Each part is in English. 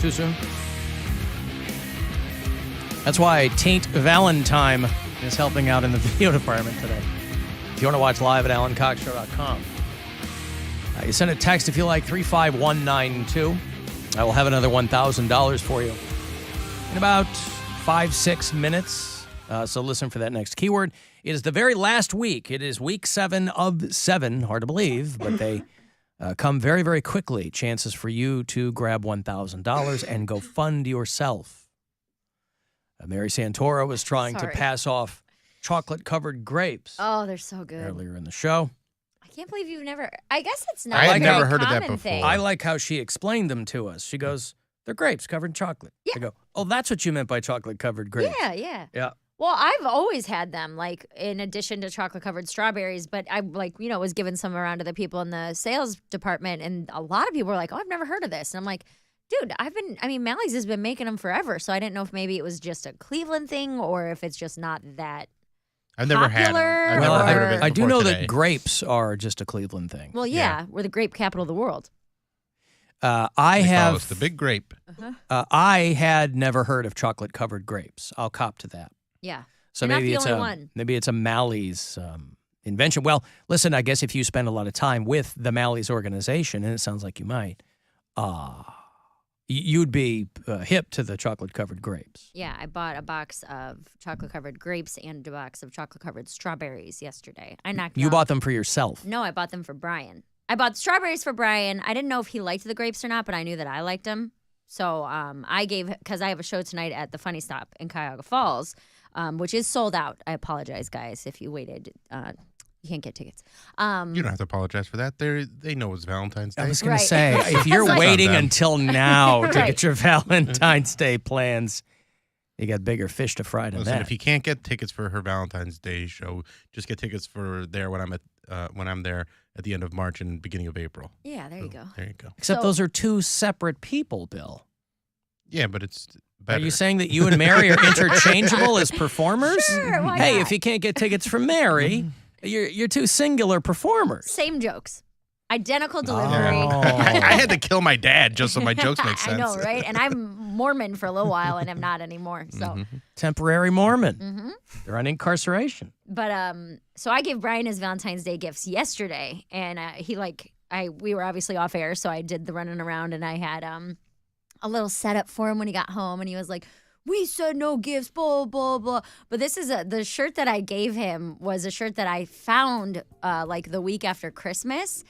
Too soon? That's why Taint Valentine is helping out in the video department today. If you want to watch live at AlanCoxShow.com. You send a text if you like, 35192. I will have another $1,000 for you in about 5-6 minutes. So listen for that next keyword. It is the very last week. It is week 7 of 7. Hard to believe, but they come very, very quickly. Chances for you to grab $1,000 and go fund yourself. Mary Santora was trying to pass off chocolate-covered grapes. Oh, they're so good. Earlier in the show. I can't believe you've never... I guess it's not I've a never very heard of that common before. thing. I like how she explained them to us. She goes, they're grapes covered in chocolate. Yeah. I go, oh, that's what you meant by chocolate-covered grapes. Yeah. Well, I've always had them, like, in addition to chocolate-covered strawberries, but I, was giving some around to the people in the sales department, and a lot of people were like, oh, I've never heard of this. And I'm like, dude, Mally's has been making them forever, so I didn't know if maybe it was just a Cleveland thing or if it's just not that I've never had popular. them. I've never heard of it I do before know today. that grapes are just a Cleveland thing. Well, yeah, we're the grape capital of the world. I They call have us the big grape. I had never heard of chocolate-covered grapes. I'll cop to that. Yeah. So You're maybe not it's the only one. maybe it's a Mally's invention. Well, listen, I guess if you spend a lot of time with the Mally's organization, and it sounds like you might, you'd be hip to the chocolate-covered grapes. Yeah, I bought a box of chocolate-covered grapes and a box of chocolate-covered strawberries yesterday. I knocked You out. bought them for yourself. No, I bought them for Brian. I bought strawberries for Brian. I didn't know if he liked the grapes or not, but I knew that I liked them. So because I have a show tonight at the Funny Stop in Cuyahoga Falls, which is sold out. I apologize, guys, if you waited. You can't get tickets. You don't have to apologize for that. They know it's Valentine's Day. I was going Right. to say, if you're Like- waiting On them. until now to Right. get your Valentine's Day plans, you got bigger fish to fry than Listen, that. if you can't get tickets for her Valentine's Day show, just get tickets for there when I'm there at the end of March and beginning of April. Yeah, there you go. There you go. Except So- those are two separate people, Bill. Yeah, but it's better. Are you saying that you and Mary are interchangeable as performers? Sure, why Hey, not? if you can't get tickets from Mary, you're two singular performers. Same jokes. Identical delivery. Oh. I had to kill my dad just so my jokes make sense. I know, right? And I'm Mormon for a little while, and I'm not anymore. So, Temporary Mormon. They're on incarceration. but so I gave Brian his Valentine's Day gifts yesterday, and we were obviously off air, so I did the running around, and I had a little setup for him when he got home, and he was like, we said no gifts, blah, blah, blah. But this is the shirt that I gave him was a shirt that I found the week after Christmas.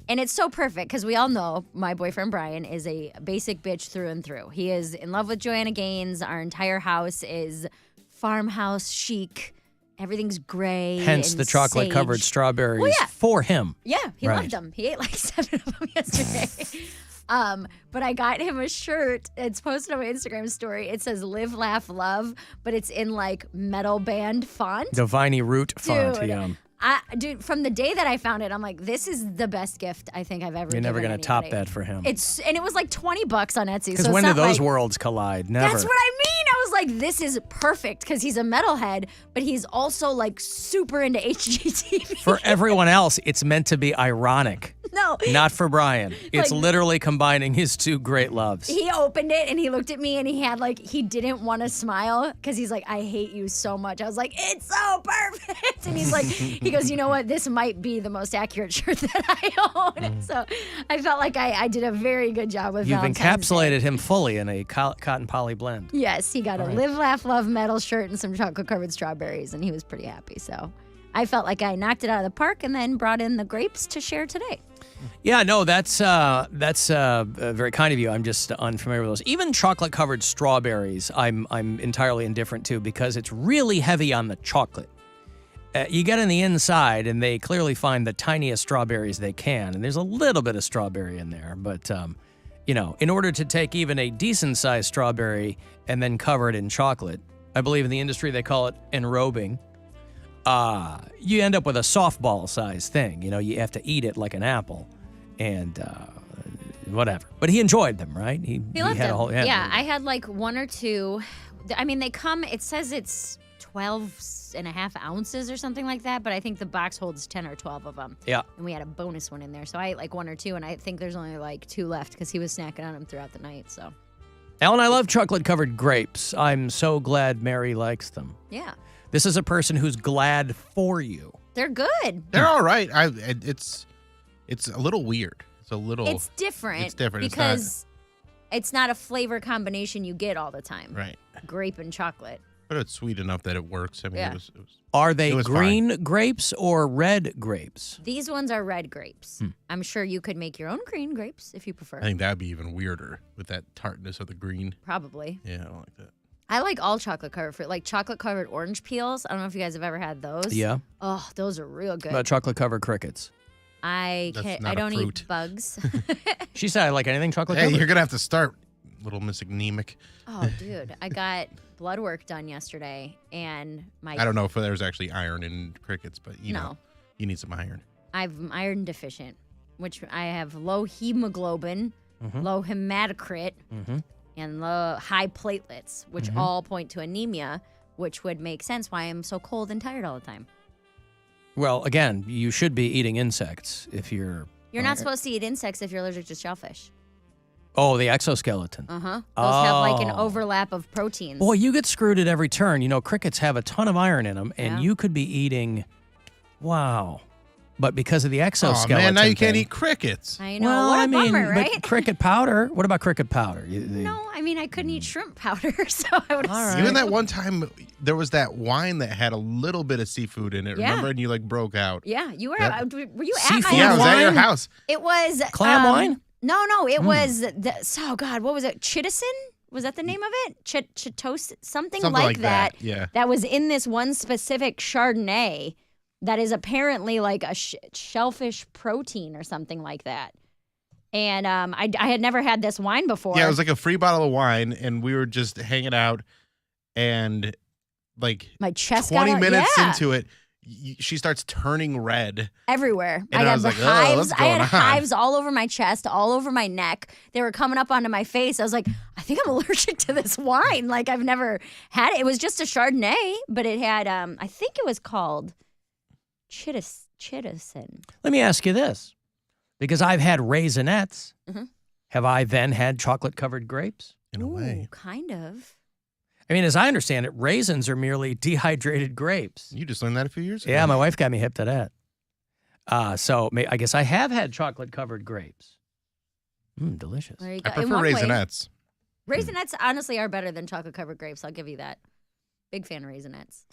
And it's so perfect because we all know my boyfriend Brian is a basic bitch through and through. He is in love with Joanna Gaines. Our entire house is farmhouse chic. Everything's gray. Hence and the chocolate-covered sage. strawberries Well, yeah. for him. Yeah, he Right. loved them. He ate like 7 of them yesterday. But I got him a shirt. It's posted on my Instagram story. It says "Live, Laugh, Love," but it's in like metal band font. The Viney Root font. Dude, Yeah. Dude, from the day that I found it, I'm like, this is the best gift I think I've ever. You're never going to top that for him. And it was like $20 on Etsy. Because so when it's do not those like, worlds collide? Never. That's what I mean. I was like, this is perfect because he's a metalhead, but he's also like super into HGTV. For everyone else, it's meant to be ironic. No. Not for Brian. It's Like- literally combining his two great loves. He opened it and he looked at me and he had he didn't want to smile because he's like, I hate you so much. I was like, it's so perfect. And he's like, he goes, you know what? This might be the most accurate shirt that I own. So I felt like I did a very good job with You've Valentine's Day. encapsulated him fully in a cotton poly blend. Yes, he got a Live, Laugh, Love metal shirt and some chocolate-covered strawberries, and he was pretty happy. So I felt like I knocked it out of the park and then brought in the grapes to share today. Yeah, no, that's very kind of you. I'm just unfamiliar with those. Even chocolate-covered strawberries, I'm entirely indifferent to because it's really heavy on the chocolate. You get on the inside, and they clearly find the tiniest strawberries they can, and there's a little bit of strawberry in there. But, in order to take even a decent-sized strawberry and then cover it in chocolate, I believe in the industry they call it enrobing, you end up with a softball-sized thing. You have to eat it like an apple, and whatever. But he enjoyed them, right? He He loved had them. a whole Yeah, I had like one or two. I mean, they come, it says it's 12.5 ounces or something like that, but I think the box holds 10 or 12 of them. Yeah. And we had a bonus one in there, so I ate like 1 or 2, and I think there's only like 2 left because he was snacking on them throughout the night. So, Alan, I love chocolate-covered grapes. I'm so glad Mary likes them. yeah, This is a person who's glad for you. they're good. They're all right. It's a little weird. It's different. It's different. because it's not a flavor combination you get all the time. Right. Grape and chocolate. But it's sweet enough that it works. I mean, Yeah. it was Are they It was green grapes or red grapes? These ones are red grapes. I'm sure you could make your own green grapes if you prefer. I think that'd be even weirder with that tartness of the green. Probably. Yeah, I don't like that. I like all chocolate covered fruit, like chocolate covered orange peels. I don't know if you guys have ever had those. Yeah. Oh, those are real What good. about chocolate-covered crickets? I That's not a don't fruit. eat bugs. She said I like anything Hey, chocolate-covered. you're gonna have to start, little Miss Anemic. Oh, dude, I got blood work done yesterday, and I don't know if there's actually iron in crickets, but you know, No. you need some iron. I'm iron deficient, which I have low hemoglobin, low hematocrit, and low high platelets, which all point to anemia, which would make sense why I'm so cold and tired all the time. Well, again, you should be eating insects if you're... You're not supposed to eat insects if you're allergic to shellfish. Oh, the exoskeleton. Those have like an Oh. overlap of proteins. Boy, you get screwed at every turn. You know, crickets have a ton of iron in them, and Yeah. you could be eating... Wow. But because of the Oh exoskeleton man, now you can't thing- eat crickets. I know. Well, what a I mean, bummer, right? but cricket powder. What about cricket powder? No, I mean, I couldn't eat shrimp powder, so I would All assume. right. Even that one time, there was that wine that had a little bit of seafood in it. Yeah. Remember, and you like broke out. Yeah, you were. That- Were you at Seafood my Yeah, I house? was at your wine? house. It was Clam wine? No, it was the. Oh God, what was it? Chittison? Was that the name of it? Chitos? Something like that. Yeah. That was in this one specific Chardonnay. That is apparently like a shellfish protein or something like that. And I had never had this wine before. Yeah, it was like a free bottle of wine, and we were just hanging out, and like my chest 20 got out- minutes yeah, into it, she starts turning red. everywhere. And I got was the like, "Oh, hives. what's I had going on?" hives all over my chest, all over my neck. They were coming up onto my face. I was like, I think I'm allergic to this wine. Like I've never had it. It was just a Chardonnay, but it had I think it was called Chittison. Let me ask you this. Because I've had raisinets, Mhm. have I then had chocolate-covered grapes? In a way, Kind of. I mean, as I understand it, raisins are merely dehydrated grapes. you just learned that a few years ago. Yeah, my wife got me hip to that. So I guess I have had chocolate-covered grapes. Delicious. There you I go. In prefer one way, raisinets. Raisinets honestly are better than chocolate covered grapes. I'll give you that. Big fan of raisinets.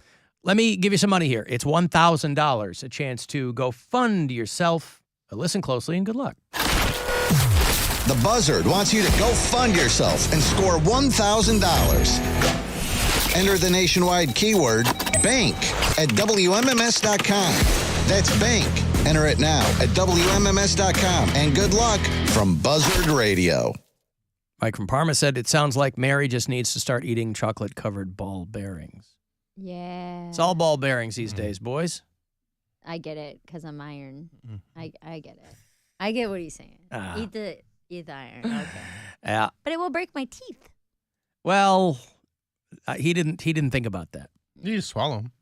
Let me give you some money here. It's $1,000, a chance to go fund yourself. Listen closely and good luck. The Buzzard wants you to go fund yourself and score $1,000. Enter the nationwide keyword BANK at WMMS.com. That's BANK. Enter it now at WMMS.com. And good luck from Buzzard Radio. Mike from Parma said, it sounds like Mary just needs to start eating chocolate-covered ball bearings. Yeah. It's all ball bearings these days, boys. I get it because I'm iron. I get it. I get what he's saying. Ah. Eat the iron. Okay. Yeah. But it will break my teeth. Well, he didn't think about that. You just swallow them.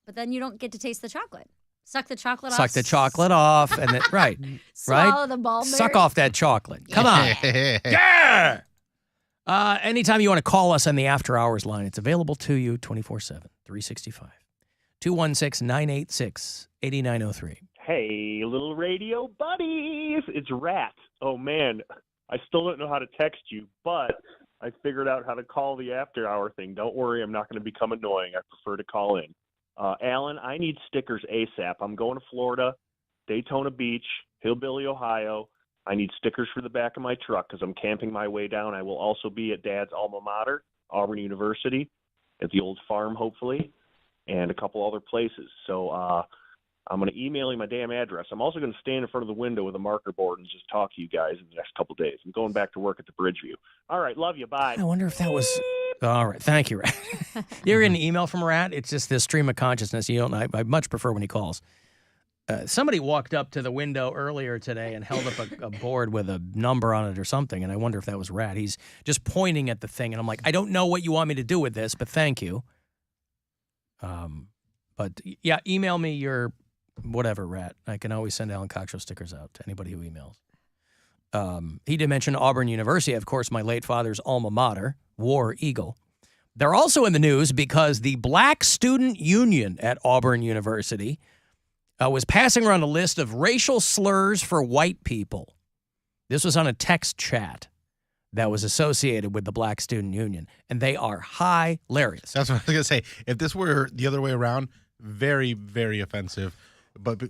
But then you don't get to taste the chocolate. Suck the chocolate off. Suck the chocolate off, and then right, Swallow right. the ball Suck berry. off that chocolate. Come on. Yeah. Anytime you want to call us on the After Hours line, it's available to you 24/7, 365. 216-986-8903. Hey, little radio buddies. It's Rat. Oh, man. I still don't know how to text you, but I figured out how to call the after hour thing. Don't worry. I'm not going to become annoying. I prefer to call in. Alan, I need stickers ASAP. I'm going to Florida, Daytona Beach, Hillbilly, Ohio. I need stickers for the back of my truck because I'm camping my way down. I will also be at Dad's alma mater, Auburn University, at the old farm, hopefully, and a couple other places. So I'm going to email you my damn address. I'm also going to stand in front of the window with a marker board and just talk to you guys in the next couple of days. I'm going back to work at the Bridgeview. All right, love you. Bye. I wonder if that was... All right. Thank you, Rat. You're getting an email from Rat. It's just this stream of consciousness. You don't. I much prefer when he calls. Somebody walked up to the window earlier today and held up a board with a number on it or something, and I wonder if that was Rat. He's just pointing at the thing, and I'm like, I don't know what you want me to do with this, but thank you. But yeah, email me your whatever, Rat. I can always send Alan Cox Show stickers out to anybody who emails. He did mention Auburn University, of course, my late father's alma mater, War Eagle. They're also in the news because the Black Student Union at Auburn University was passing around a list of racial slurs for white people. This was on a text chat that was associated with the Black Student Union, and they are hilarious. That's what I was gonna say. If this were the other way around, very, very offensive. But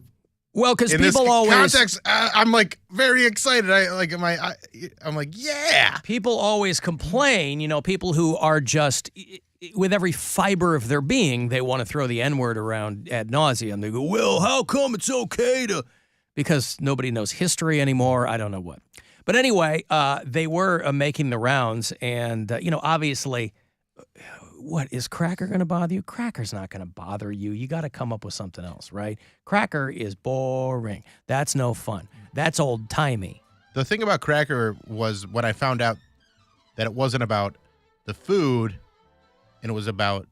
Well, because in this people always context, I'm like very excited. I'm like, yeah. people always complain. People who are just with every fiber of their being, they want to throw the N-word around ad nauseum. They go, "Well, how come it's okay to?" Because nobody knows history anymore. I don't know what. But anyway, they were making the rounds, and obviously, what is Cracker going to bother you? Cracker's not going to bother you. You got to come up with something else, right? Cracker is boring. That's no fun. That's old timey. The thing about Cracker was when I found out that it wasn't about the food, and it was about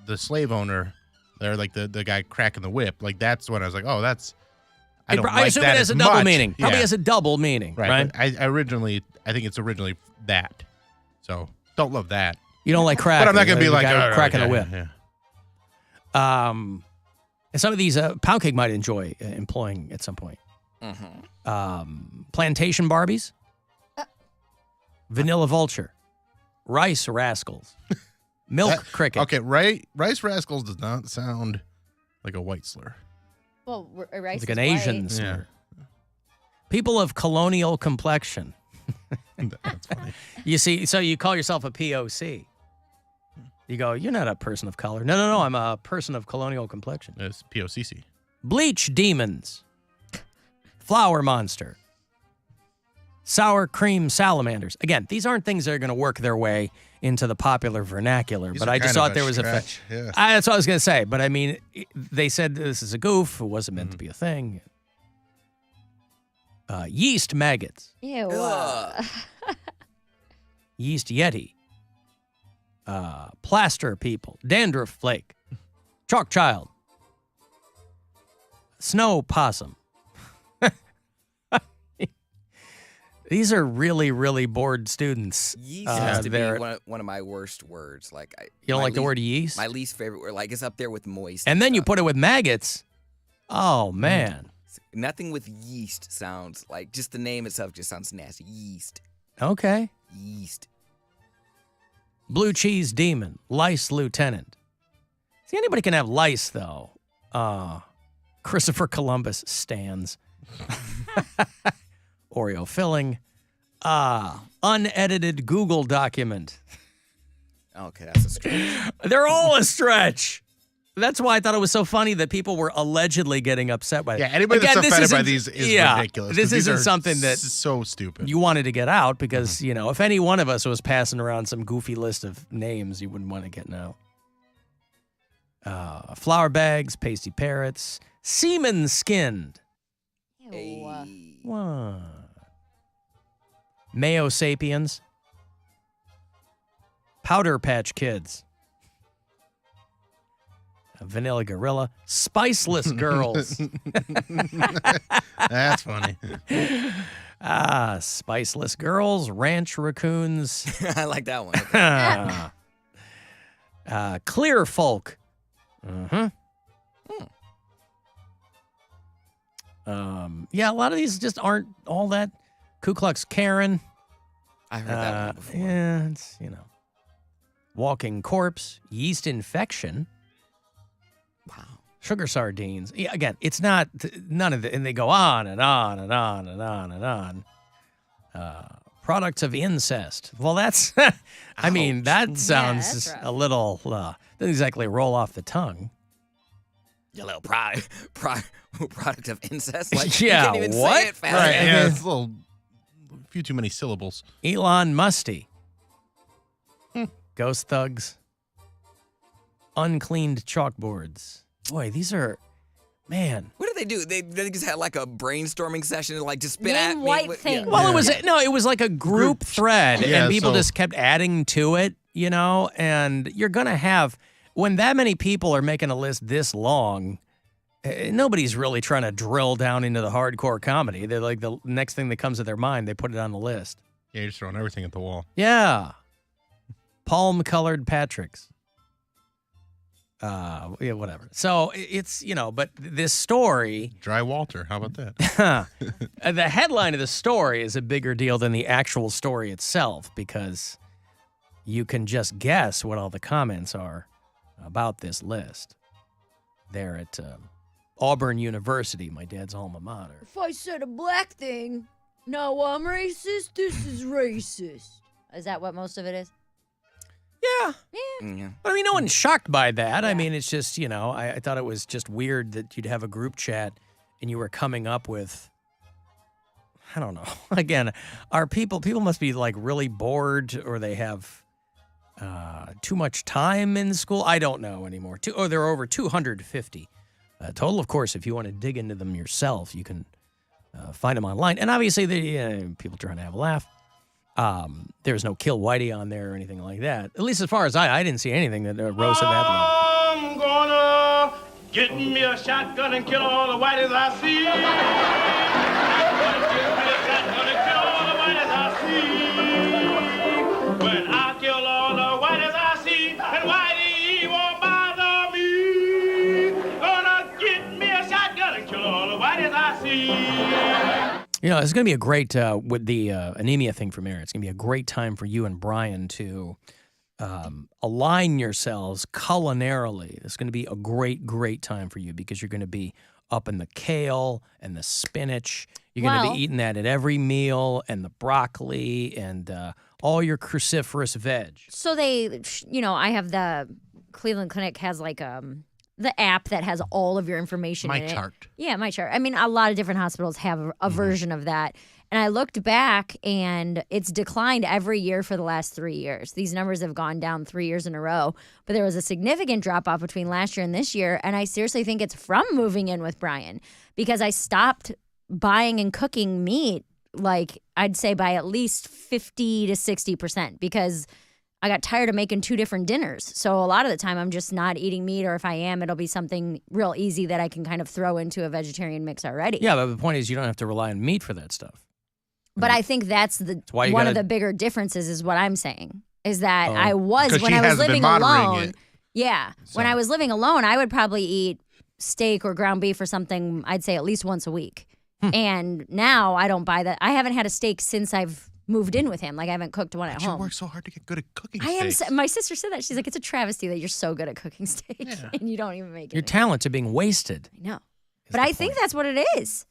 the slave owner, or like the guy cracking the whip. Like that's when I was like, oh, that's. I assume it has a double meaning. Probably has a double meaning, right? I think it's originally that. So don't love that. You don't like crack. But I'm not going to be like cracking a whip. Yeah. And some of these Poundcake might enjoy employing at some point. Plantation Barbies, Vanilla Vulture, Rice Rascals, Milk Cricket. Okay, Rice Rascals does not sound like a white slur. Well, rice Like is an Asian white. slur. People of colonial complexion. That's funny. You see, so you call yourself a POC. You go, you're not a person of color. No, I'm a person of colonial complexion. It's POCC. Bleach Demons, Flower Monster, Sour Cream Salamanders. Again, these aren't things that are going to work their way into the popular vernacular, These but are I just kind of thought there was stretch, yeah. that's what I was going to say, but I mean, they said this is a goof. It wasn't meant to be a thing. Yeast Maggots, Ew. Yeast Yeti, Plaster People, Dandruff Flake, Chalk Child, Snow Possum. These are really, really bored students. Yeast has to be one of my worst words. Like you don't like the word yeast? My least favorite word. Like it's up there with moist. And then you stuff. put it with maggots. Oh, man. Nothing with yeast sounds like, just the name itself just sounds nasty. Yeast. Okay. Yeast. Blue Cheese Demon, Lice Lieutenant. See, anybody can have lice, though. Christopher Columbus stands. Oreo filling. Unedited Google document. Okay, that's a stretch. They're all a stretch. That's why I thought it was so funny that people were allegedly getting upset by it. Yeah, anybody that's offended by these is ridiculous. This These isn't are something that so stupid. you wanted to get out because, if any one of us was passing around some goofy list of names, you wouldn't want to get out. Flour bags, pasty parrots, semen skinned. Ew. Hey. What? Mayo sapiens. Powder Patch Kids. Vanilla Gorilla. Spiceless Girls. That's funny. Spiceless Girls. Ranch Raccoons. I like that one. Clear Folk. Mm-hmm. Yeah, a lot of these just aren't all that. Ku Klux Karen. I heard that one before. Yeah, it's, Walking Corpse. Yeast Infection. Wow. Sugar Sardines. Yeah, again, it's not none of the, and they go on and on and on and on and on. Products of incest. Well, that's, I mean, that sounds that's rough. a little, doesn't exactly roll off the tongue. Your little product of incest. Like, Yeah, you can't even what? say it fast. Right, yeah, it's a few too many syllables. Elon Musty. Ghost Thugs. Uncleaned chalkboards. Boy, these are, man. What did they do? They just had like a brainstorming session and like just spit Name at me. white with- things. Well, it was like a group thread, Yeah, and people so- just kept adding to it, and you're gonna have. when that many people are making a list this long, nobody's really trying to drill down into the hardcore comedy. They're like the next thing that comes to their mind, they put it on the list. Yeah, you're just throwing everything at the wall. Yeah. Palm-colored Patricks. Yeah, whatever. So it's, but this story... Dry Walter, how about that? The headline of the story is a bigger deal than the actual story itself because you can just guess what all the comments are about this list. They're at Auburn University, my dad's alma mater. If I said a black thing, no, I'm racist, this is racist. Is that what most of it is? Yeah. Yeah. But I mean, no one's shocked by that. Yeah. I mean, it's just, I thought it was just weird that you'd have a group chat and you were coming up with, I don't know. Again, people must be like really bored or they have too much time in school. I don't know anymore. There are over 250 total. Of course, if you want to dig into them yourself, you can find them online. And obviously, people trying to have a laugh. There's no Kill Whitey on there or anything like that. At least as far as I didn't see anything that rose to that level. I'm gonna get me a shotgun and kill all the whiteys I see. Get me a shotgun and kill all the whiteys I see. When I kill all the whiteys I see, and Whitey won't bother me. Gonna get me a shotgun and kill all the whiteys I see. It's going to be a great, with the anemia thing from Aaron, it's going to be a great time for you and Brian to align yourselves culinarily. It's going to be a great, great time for you because you're going to be up in the kale and the spinach. You're going to be eating that at every meal and the broccoli and all your cruciferous veg. So they, I have the Cleveland Clinic has like the app that has all of your information in it. My Chart. Yeah, My Chart. I mean, a lot of different hospitals have a version of that. And I looked back, and it's declined every year for the last 3 years. These numbers have gone down 3 years in a row. But there was a significant drop-off between last year and this year, and I seriously think it's from moving in with Brian because I stopped buying and cooking meat, like I'd say by at least 50 to 60% because I got tired of making 2 different dinners. So a lot of the time I'm just not eating meat, or if I am, it'll be something real easy that I can kind of throw into a vegetarian mix already. Yeah, but the point is you don't have to rely on meat for that stuff. But I think that's one of the bigger differences is what I'm saying, is that when I was living alone. Yeah. So. When I was living alone, I would probably eat steak or ground beef or something, I'd say at least once a week. And now I don't buy that. I haven't had a steak since I've moved in with him. Like I haven't cooked one at home. You work so hard to get good at cooking steaks. My sister said that. She's like, it's a travesty that you're so good at cooking steak and you don't even make it. Your talents are being wasted. I know. But I think that's what it is.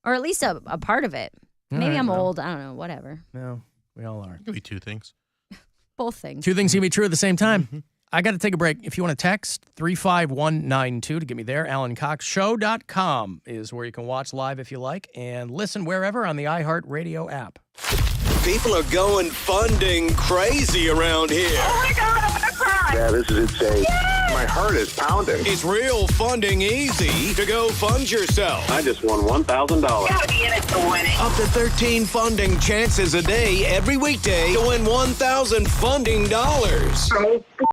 Or at least a part of it. Maybe I'm old. I don't know. Whatever. No, we all are. It could be 2 things. Both things. 2 things can be true at the same time. Mm-hmm. I got to take a break. If you want to text 35192 to get me there, AlanCoxShow.com is where you can watch live if you like and listen wherever on the iHeartRadio app. People are going funding crazy around here. Oh my God, I'm gonna cry. Yeah, this is insane. My heart is pounding. It's real funding easy to go fund yourself. I just won $1,000. Gotta be in it to win it. Up to 13 funding chances a day every weekday to win $1,000 funding dollars.